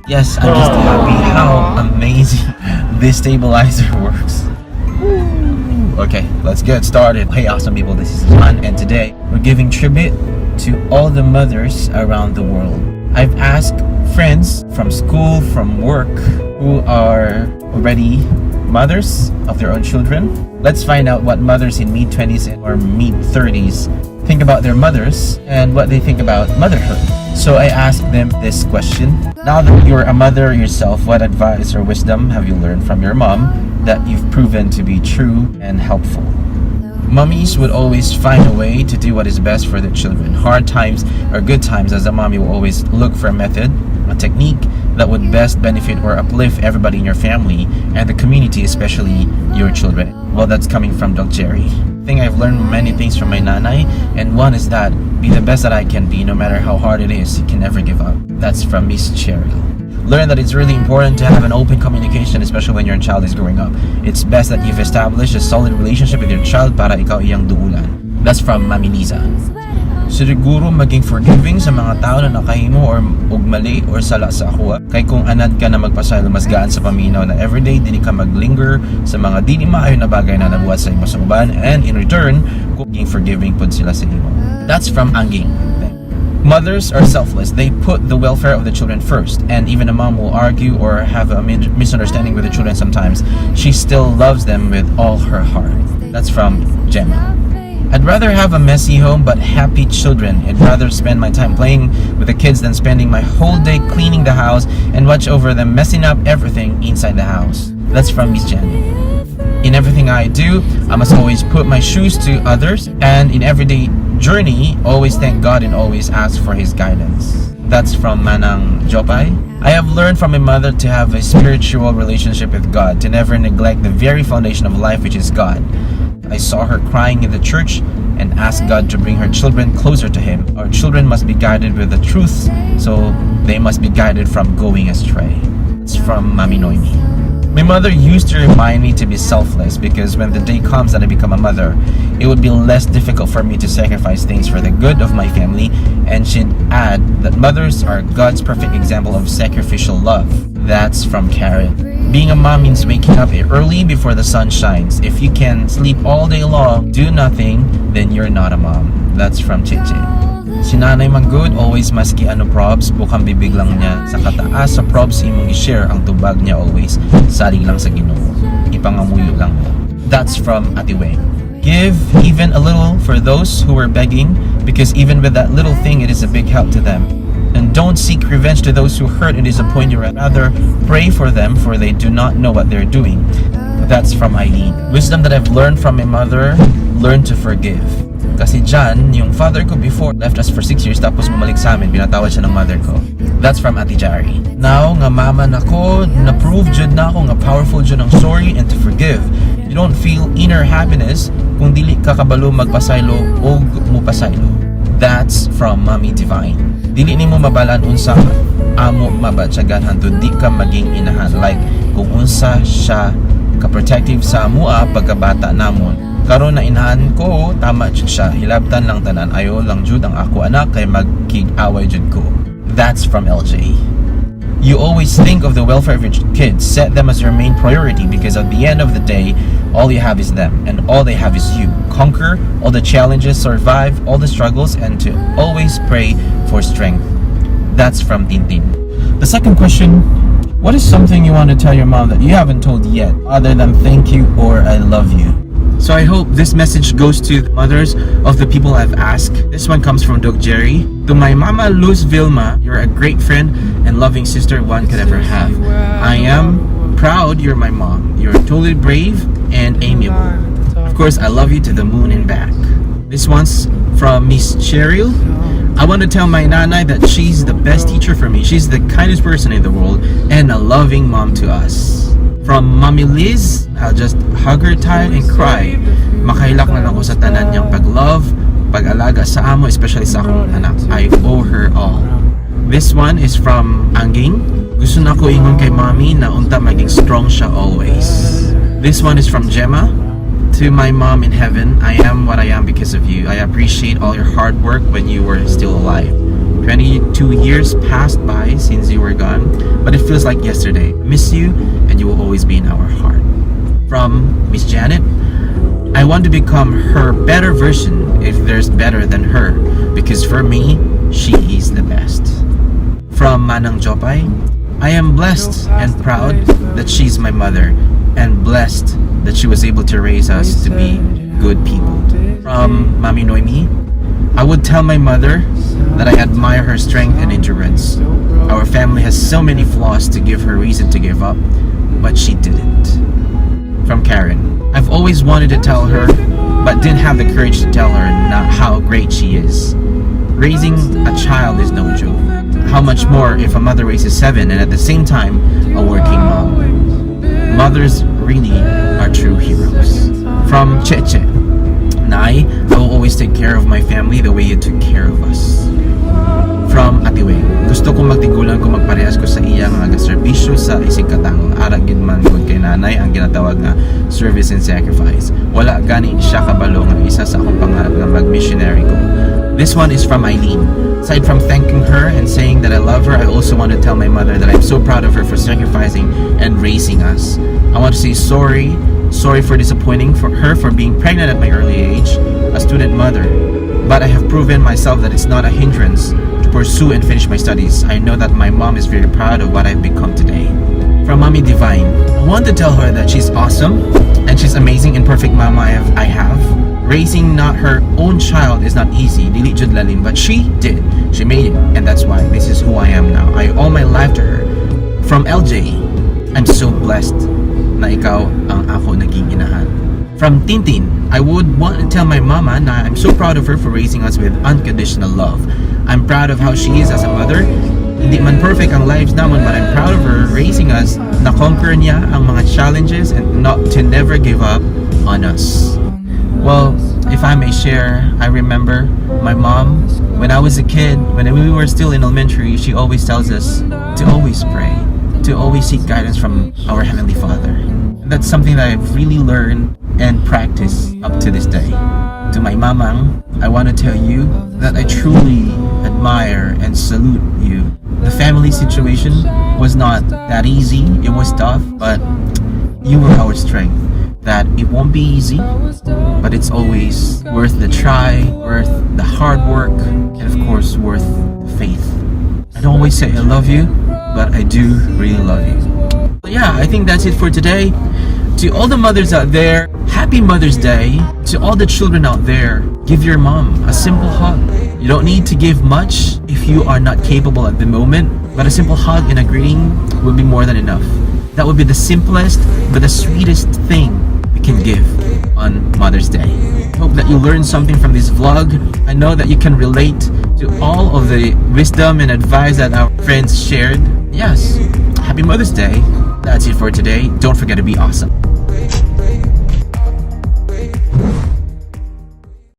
Yes, I'm just happy how amazing this stabilizer works. Okay, let's get started. Hey awesome people, this is John, and today we're giving tribute to all the mothers around the world. I've asked friends from school, from work, who are already mothers of their own children. Let's find out what mothers in mid-20s or mid-30s think about their mothers and what they think about motherhood. So I asked them this question. Now that you're a mother yourself, what advice or wisdom have you learned from your mom that you've proven to be true and helpful? Mummies would always find a way to do what is best for their children. Hard times or good times, as a mom, you will always look for a method, a technique that would best benefit or uplift everybody in your family and the community, especially your children. Well, that's coming from Doc Jerry. I think I've learned many things from my nanay, and one is that be the best that I can be, no matter how hard it is. You can never give up. That's from Miss Cheryl. Learn that it's really important to have an open communication, especially when your child is growing up. It's best that you've established a solid relationship with your child para ikaw iyang duulan. That's from Mami Liza. Siguro maging forgiving sa mga tao na nakahimo or ugmali or sala sa akwa. Kay kung anad ka na magpasaylo mas gaan sa paminaw na everyday dili ka maglinger sa mga dili maayon na bagay na nabuhat sa imo sa uban, and in return, maging forgiving pud sila sa imo. That's from Anging. Mothers are selfless. They put the welfare of the children first, and even a mom will argue or have a misunderstanding with the children sometimes. She still loves them with all her heart. That's from Gemma. I'd rather have a messy home but happy children. I'd rather spend my time playing with the kids than spending my whole day cleaning the house and watch over them messing up everything inside the house. That's from Miss Jenny. In everything I do, I must always put my shoes to others, and in everyday journey, always thank God and always ask for His guidance. That's from Manang Jopay. I have learned from my mother to have a spiritual relationship with God, to never neglect the very foundation of life, which is God. I saw her crying in the church and asked God to bring her children closer to Him. Our children must be guided with the truth, so they must be guided from going astray. It's from Mami Noemi. My mother used to remind me to be selfless because when the day comes that I become a mother, it would be less difficult for me to sacrifice things for the good of my family, and she'd add that mothers are God's perfect example of sacrificial love. That's from Karen. Being a mom means waking up early before the sun shines. If you can sleep all day long, do nothing, then you're not a mom. That's from Cheche. Si Nanay Manggod, always maski ano probs, bukang bibig lang niya. Sa kataas sa probs, imong i-share ang tubag niya always. Saling lang sa Ginoo. Ipangamuyo lang mo. That's from Ate Weng. Give even a little for those who are begging, because even with that little thing, it is a big help to them. And don't seek revenge to those who hurt and disappoint you. Rather, pray for them, for they do not know what they're doing. That's from Eileen. Wisdom that I've learned from my mother, learn to forgive. Kasi John, yung father ko before, left us for 6 years tapos bumalik sa amin, binatawad siya ng mother ko. That's from Ate Jari. Now, nga mama na ko, na-prove jud na ako nga powerful jud ang sorry and to forgive. You don't feel inner happiness kung dili ka kabalo magpasaylo o mupasaylo. That's from Mommy Divine. Dili nimo mabalan unsa amo mabatyagan hantud di ka maging inahan, like kung unsa siya ka-protective sa amua pagkabata namon. Karon na inahan ko, tama jud siya. Hilabtan lang tanan, ayo lang jud ang ako anak kay magkig-away jud ko. That's from LJ. You always think of the welfare of your kids. Set them as your main priority, because at the end of the day, all you have is them and all they have is you. Conquer all the challenges, survive all the struggles, and to always pray for strength. That's from Tintin. The second question, what is something you want to tell your mom that you haven't told yet, other than thank you or I love you? So I hope this message goes to the mothers of the people I've asked. This one comes from Doc Jerry. To my mama Luz Vilma, you're a great friend and loving sister one could ever have. I am proud you're my mom. You're totally brave and amiable. Of course, I love you to the moon and back. This one's from Miss Cheryl. I want to tell my nanay that she's the best teacher for me. She's the kindest person in the world and a loving mom to us. From Mommy Liz, I'll just hug her tight and cry. Makailak na lang ko sa tanan niyang pag-love, pag-alaga sa amo, especially sa akong anak. I owe her all. This one is from Anging. Gusto na ko ingon kay mommy na unta maging strong siya always. This one is from Gemma. To my mom in heaven, I am what I am because of you. I appreciate all your hard work when you were still alive. 22 years passed by since you were gone, but it feels like yesterday. I miss you, and you will always be in our heart. From Miss Janet, I want to become her better version if there's better than her, because for me, she is the best. From Manang Jopay, I am blessed and proud that she's my mother, and blessed that she was able to raise us to be good people. From Mami Noemi, I would tell my mother that I admire her strength and endurance. Our family has so many flaws to give her reason to give up, but she didn't. From Karen, I've always wanted to tell her, but didn't have the courage to tell her not how great she is. Raising a child is no joke. How much more if a mother raises 7 and at the same time a working mom. Mothers really are true heroes. From Cheche, Nay, I will always take care of my family the way you took care of us. From Atiweng, gusto kong magtigulan kung magparehas ko sa iya nga serbisyo sa isig katao. Arag gid man gud kay nanay ang ginatawag nga service and sacrifice. Wala gani siya kabalo nga isa sa akong pangarap nga mag-missionary ko. This one is from Eileen. Aside from thanking her and saying that I love her, I also want to tell my mother that I'm so proud of her for sacrificing and raising us. I want to say sorry for disappointing for her for being pregnant at my early age, a student mother. But I have proven myself that it's not a hindrance to pursue and finish my studies. I know that my mom is very proud of what I've become today. From Mommy Divine, I want to tell her that she's awesome and she's amazing and perfect mama I have. Raising not her own child is not easy, dili jud lalim, but she did. She made it, and that's why this is who I am now. I owe my life to her. From LJ, I'm so blessed na ikaw ang ako naging inahan. From Tintin, I would want to tell my mama na I'm so proud of her for raising us with unconditional love. I'm proud of how she is as a mother. Hindi man perfect ang lives naman, but I'm proud of her raising us, na conquer niya ang mga challenges and not to never give up on us. Well, if I may share, I remember my mom, when I was a kid, when we were still in elementary, she always tells us to always pray, to always seek guidance from our Heavenly Father. And that's something that I've really learned and practiced up to this day. To my mamang, I want to tell you that I truly admire and salute you. The family situation was not that easy, it was tough, but you were our strength. That it won't be easy, but it's always worth the try, worth the hard work, and of course worth the faith. I don't always say I love you, but I do really love you. So yeah, I think that's it for today. To all the mothers out there, happy Mother's Day. To all the children out there, give your mom a simple hug. You don't need to give much if you are not capable at the moment, but a simple hug and a greeting will be more than enough. That would be the simplest but the sweetest thing we can give on Mother's Day. I hope that you learned something from this vlog. I know that you can relate to all of the wisdom and advice that our friends shared. Yes, happy Mother's Day. That's it for today. Don't forget to be awesome.